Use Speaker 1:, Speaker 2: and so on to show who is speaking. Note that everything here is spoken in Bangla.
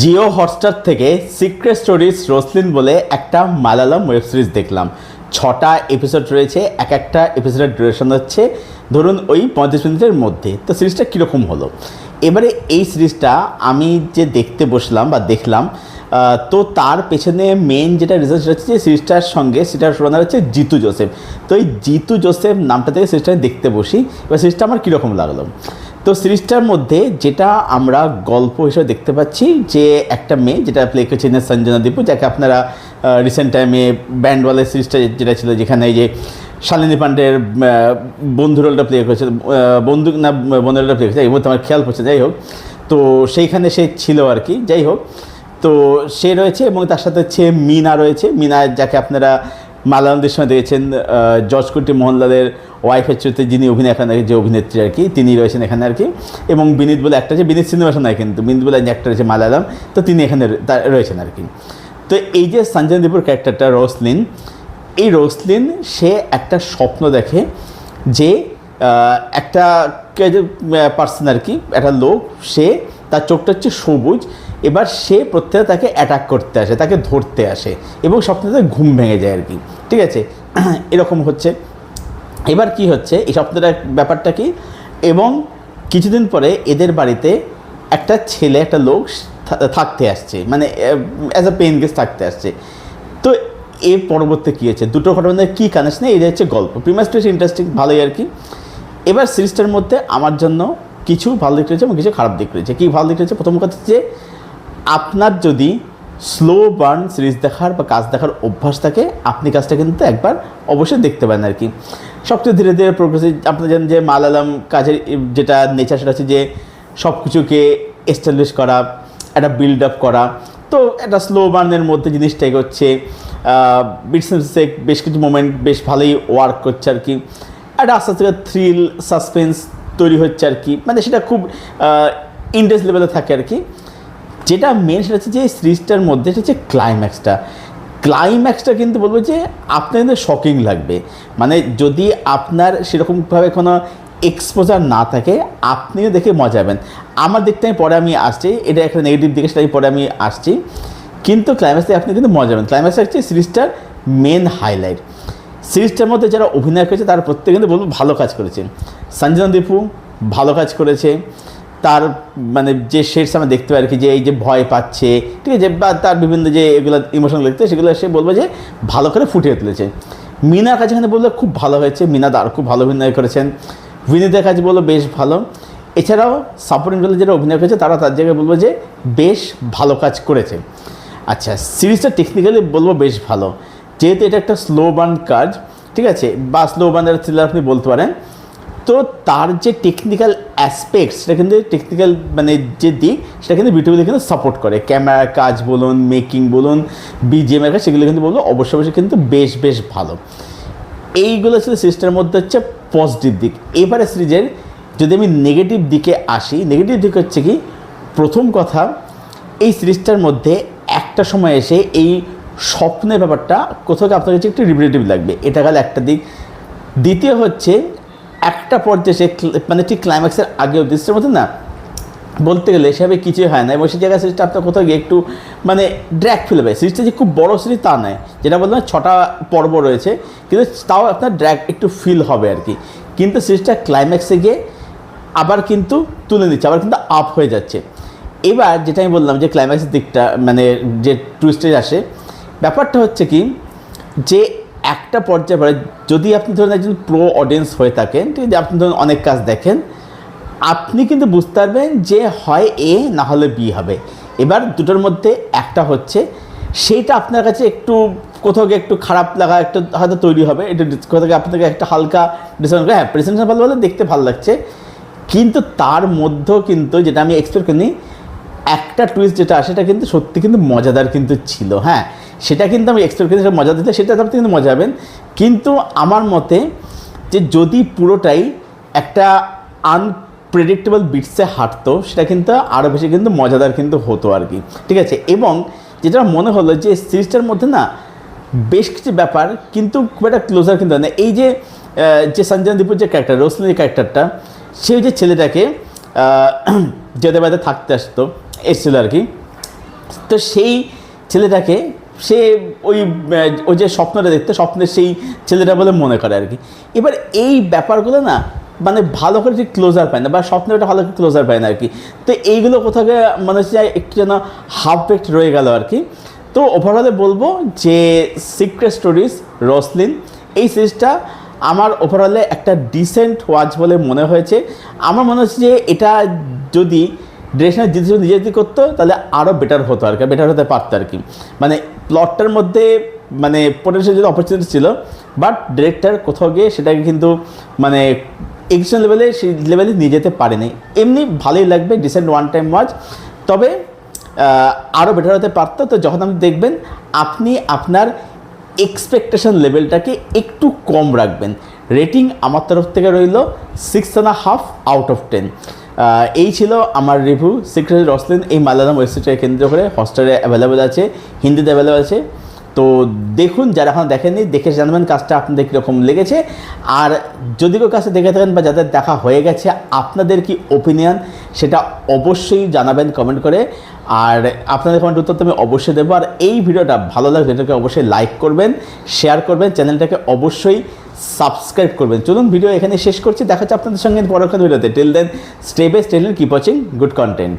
Speaker 1: জিও হটস্টার থেকে সিক্রেট স্টোরিজ রোসলিন বলে একটা মালায়ালাম ওয়েব সিরিজ দেখলাম। 6টা এপিসোড রয়েছে, এক একটা এপিসোডের ডিউরেশন হচ্ছে ধরুন ওই 35 মিনিটের মধ্যে। তো সিরিজটা কীরকম হলো, এবারে এই সিরিজটা আমি যে দেখতে বসলাম বা দেখলাম, তো তার পেছনে মেন যেটা রিজন সেটা হচ্ছে যে সিরিজটার সঙ্গে সেটা শোনানো হচ্ছে জিতু জোসেফ। তো এই জিতু জোসেফ নামটা থেকে সিরিজটা দেখতে বসি। এবার সিরিজটা আমার কীরকম লাগলো, তো সিরিজটার মধ্যে যেটা আমরা গল্প হিসেবে দেখতে পাচ্ছি যে একটা মেয়ে যেটা প্লে করছেন সঞ্জনা দীপু, যাকে আপনারা রিসেন্ট টাইমে ব্যান্ডওয়ালা সিরিজটা যেটা ছিল যেখানে এই যে শালিনী পান্ডের বন্ধু রোলটা প্লে করেছে, বন্ধু না বন্ধু রোলটা প্লে করেছে এই মুহূর্তে আমার খেয়াল পড়ছে, যাই হোক তো সেইখানে সে ছিল আর কি। যাই হোক তো সে রয়েছে এবং তার সাথে হচ্ছে মিনা রয়েছে, মিনা যাকে আপনারা মালায়ালামদের সময় দেখেছেন জর্জ কুটি মোহনলালের ওয়াইফের চরিত্রে যিনি অভিনয় এখানে যে অভিনেত্রী আর কি, তিনি রয়েছেন এখানে আর কি। এবং বিনীত বলে একটা আছে, বিনীত সিনেমা নয় কিন্তু বিনীত বলে একটা রয়েছে মালায়ালাম, তো তিনি এখানে রয়েছেন আর কি। তো এই যে সঞ্জনা দীপুর ক্যারেক্টারটা রোসলিন, এই রোসলিন সে একটা স্বপ্ন দেখে যে একটা পার্সন আর কি, একটা লোক, সে তার চোখটা হচ্ছে সবুজ, এবার সে প্রত্যেকে তাকে অ্যাটাক করতে আসে, তাকে ধরতে আসে এবং স্বপ্নতে ঘুম ভেঙে যায় আর কি, ঠিক আছে। এরকম হচ্ছে। এবার কি হচ্ছে এই স্বপ্নটার ব্যাপারটা কি, এবং কিছুদিন পরে এদের বাড়িতে একটা ছেলে, একটা লোক থাকতে আসছে, মানে অ্যাজ আ পেইং গেস্ট থাকতে আসছে। তো এর পরবর্তী কী হচ্ছে, দুটো ঘটনার কী কানেকশন, এটা হচ্ছে গল্প। প্রিমাসটা হচ্ছে ইন্টারেস্টিং, ভালোই আর কি। এবার সিরিজটার মধ্যে আমার জন্য কিছু ভালো দিক রয়েছে এবং কিছু খারাপ দিক রয়েছে। কী ভালো দিক রয়েছে, প্রথম কথা হচ্ছে আপনার যদি স্লো বার্ন সিরিজ দেখার বা কাজ দেখার অভ্যাস থাকে, আপনি কাজটা কিন্তু একবার অবশ্যই দেখতে পারেন আর কি। সবচেয়ে ধীরে ধীরে প্রোগ্রেসিভ। আপনি জানেন যে মালায়ালাম কাজের যেটা নেচার সেটা হচ্ছে যে সব কিছুকে এস্টাবলিশ করা, একটা বিল্ড আপ করা। তো একটা স্লো বার্নের মধ্যে জিনিসটা এগোচ্ছে, বিটসে বেশ কিছু মোমেন্ট বেশ ভালোই ওয়ার্ক করছে আর কি। একটা আস্তে আস্তে থ্রিল সাসপেন্স তৈরি হচ্ছে আর কি, মানে সেটা খুব ইন্টারেস্ট লেভেলে থাকে আর কি। যেটা মেন সেটা হচ্ছে যে এই সিরিজটার মধ্যে সেটা হচ্ছে ক্লাইম্যাক্সটা কিন্তু বলবো যে আপনার কিন্তু শকিং লাগবে। মানে যদি আপনার সেরকমভাবে কোনো এক্সপোজার না থাকে, আপনিও দেখে মজা পাবেন। আমার দিকটা পরে আমি আসছি, এটা একটা নেগেটিভ দিকে, সেটাই পরে আমি আসছি, কিন্তু ক্লাইম্যাক্সে আপনি কিন্তু মজা পাবেন। ক্লাইম্যাক্স হচ্ছে সিরিজটার মেন হাইলাইট। সিরিজটার মধ্যে যারা অভিনয় করেছে তারা প্রত্যেকে কিন্তু বলবো ভালো কাজ করেছে। সঞ্জনা দীপু ভালো কাজ করেছে, তার মানে যে শেডস আমরা দেখতে পাই আর কি, যে এই যে ভয় পাচ্ছে, ঠিক আছে, বা তার বিভিন্ন যে এগুলো ইমোশন লিখতে, সেগুলো সে বলবো যে ভালো করে ফুটিয়ে তুলেছে। মিনার কাছে এখানে বললো খুব ভালো হয়েছে, মিনা আর খুব ভালো অভিনয় করেছেন। বিনীতের কাছে বললো বেশ ভালো। এছাড়াও সাপোর্টিং রোলে যারা অভিনয় করেছে তারা তার জায়গায় বলবো যে বেশ ভালো কাজ করেছে। আচ্ছা, সিরিজটা টেকনিক্যালি বলবো বেশ ভালো, যেহেতু এটা একটা স্লো বার্ন কাজ, ঠিক আছে, বা স্লো বার্নের থ্রিলার আপনি বলতে পারেন। তো তার যে টেকনিক্যাল অ্যাসপেক্টস, সেটা কিন্তু টেকনিক্যাল মানে যে দিক, সেটা কিন্তু বিউটিফুলি কিন্তু সাপোর্ট করে। ক্যামেরার কাজ বলুন, মেকিং বলুন, বিজিএমের কাজ, সেগুলো কিন্তু বলবো অবশ্যই কিন্তু বেশ ভালো। এইগুলো ছিল সিরিজটার মধ্যে হচ্ছে পজিটিভ দিক। এবারে সিরিজের যদি আমি নেগেটিভ দিকে আসি, নেগেটিভ দিক হচ্ছে কি, প্রথম কথা এই সিরিজটার মধ্যে একটা সময় এসে এই স্বপ্নের ব্যাপারটা কোথাও আপনার কাছে একটু রিপিটেটিভ লাগবে, এটা গেল একটা দিক। দ্বিতীয় হচ্ছে একটা পর্যায়ে সে মানে ঠিক ক্লাইম্যাক্সের আগে দৃশ্যের মধ্যে না বলতে গেলে সেভাবে কিছুই হয় না, এবং সেই জায়গায় সিরিজটা আপনার কোথাও গিয়ে একটু মানে ড্র্যাক ফেলে পায়। সিরিজটা যে খুব বড়ো সিরিজ তা নয়, যেটা বললাম 6টা পর্ব রয়েছে, কিন্তু তাও আপনার ড্র্যাক একটু ফিল হবে আর কি। কিন্তু সিরিজটা ক্লাইম্যাক্সে গিয়ে আবার কিন্তু তুলে নিচ্ছে, আবার কিন্তু আপ হয়ে যাচ্ছে। এবার যেটা আমি বললাম যে ক্লাইম্যাক্সের দিকটা মানে যে টুইস্টেজ আসে, ব্যাপারটা হচ্ছে কি যে একটা পর্যায়ে পরে যদি আপনি ধরুন একজন প্রো অডিয়েন্স হয়ে থাকেন, ঠিক আছে, আপনি ধরুন অনেক কাজ দেখেন, আপনি কিন্তু বুঝতে পারবেন যে হয় এ না হলে বি হবে। এবার দুটোর মধ্যে একটা হচ্ছে, সেইটা আপনার কাছে একটু কোথাও গিয়ে একটু খারাপ লাগা একটু হয়তো তৈরি হবে, একটু কোথাও গিয়ে আপনাকে একটা হালকা ডিসঅ্যাপয়েন্ট, হ্যাঁ প্রেজেন্টেশন ভালো ভালো দেখতে ভালো লাগছে, কিন্তু তার মধ্যেও কিন্তু যেটা আমি এক্সপেক্ট করিনি, একটা টুইস্ট যেটা আসে সেটা কিন্তু সত্যি কিন্তু মজাদার কিন্তু ছিল। হ্যাঁ, সেটা কিন্তু আমি এক্সপেক্ট করি সেটা মজা দিতে, সেটা আপনি কিন্তু মজা পাবেন। কিন্তু আমার মতে যে যদি পুরোটাই একটা আনপ্রেডিক্টেবল বিটসে হাঁটতো, সেটা কিন্তু আরও বেশি কিন্তু মজাদার কিন্তু হতো আর কি, ঠিক আছে। এবং যেটা মনে হলো যে সিরিজটার মধ্যে না বেশ কিছু ব্যাপার কিন্তু খুব একটা ক্লোজার কিন্তু না। এই যে সঞ্জনা দীপুর যে ক্যারেক্টার, রোসলিনের ক্যারেক্টারটা, সেই যে ছেলেটাকে যাদের বাড়িতে থাকতে এসেছিলো আর কি, তো সেই ছেলেটাকে সে ওই ওই যে স্বপ্নটা দেখতে, স্বপ্নের সেই ছেলেটা বলে মনে করে আর কি। এবার এই ব্যাপারগুলো না মানে ভালো করে ঠিক ক্লোজার পায় না, বা স্বপ্নটা ভালো করে ক্লোজার পায় না আর কি। তো এইগুলো কোথাও মনে হচ্ছে একটু যেন হাফ বেকড রয়ে গেল আর কি। তো ওভারঅলে বলবো যে সিক্রেট স্টোরিজ রসলিন এই সিরিজটা আমার ওভারঅলে একটা ডিসেন্ট ওয়াচ বলে মনে হয়েছে। আমার মনে হচ্ছে যে এটা যদি ডিরেকশনের নিজে করতো তাহলে আরও বেটার হতো আর কি, বেটার হতে পারতো আর কি। মানে প্লটটার মধ্যে মানে পোটেনশিয়াল যদি অপরচুনিটি ছিল, বাট ডিরেক্টর কোথাও গিয়ে সেটাকে কিন্তু মানে এক্সিকিউশন লেভেলে সেই লেভেলে নিয়ে যেতে পারেনি। এমনি ভালোই লাগবে, ডিসেন্ট ওয়ান টাইম ওয়াচ, তবে আরও বেটার হতে পারতো। তো যখন আপনি দেখবেন আপনি আপনার এক্সপেকটেশন লেভেলটাকে একটু কম রাখবেন। রেটিং আমার তরফ থেকে রইল 6.5 আউট অফ 10। এই ছিল আমার রিভিউ সিক্রেট রসলিন। এই মালায়ালাম ওয়েবসাইটকে কেন্দ্র করে হটস্টারে অ্যাভেলেবেল আছে, হিন্দিতে অ্যাভেলেবেল আছে। তো দেখুন, যারা এখন দেখেননি দেখে জানবেন কাজটা আপনাদের কীরকম লেগেছে। আর যদি কেউ কাজটা দেখে থাকেন বা যাদের দেখা হয়ে গেছে, আপনাদের কি ওপিনিয়ন সেটা অবশ্যই জানাবেন কমেন্ট করে। আর আপনাদের কমেন্ট উত্তর তো আমি অবশ্যই দেবো। আর এই ভিডিওটা ভালো লাগলে এটাকে অবশ্যই লাইক করবেন, শেয়ার করবেন, চ্যানেলটাকে অবশ্যই সাবস্ক্রাইব করবেন। চলুন ভিডিও এখানে শেষ করছি, দেখা হচ্ছে আপনাদের সঙ্গে পরবর্তী ভিডিওতে। Till then stay best, till then keep watching good content.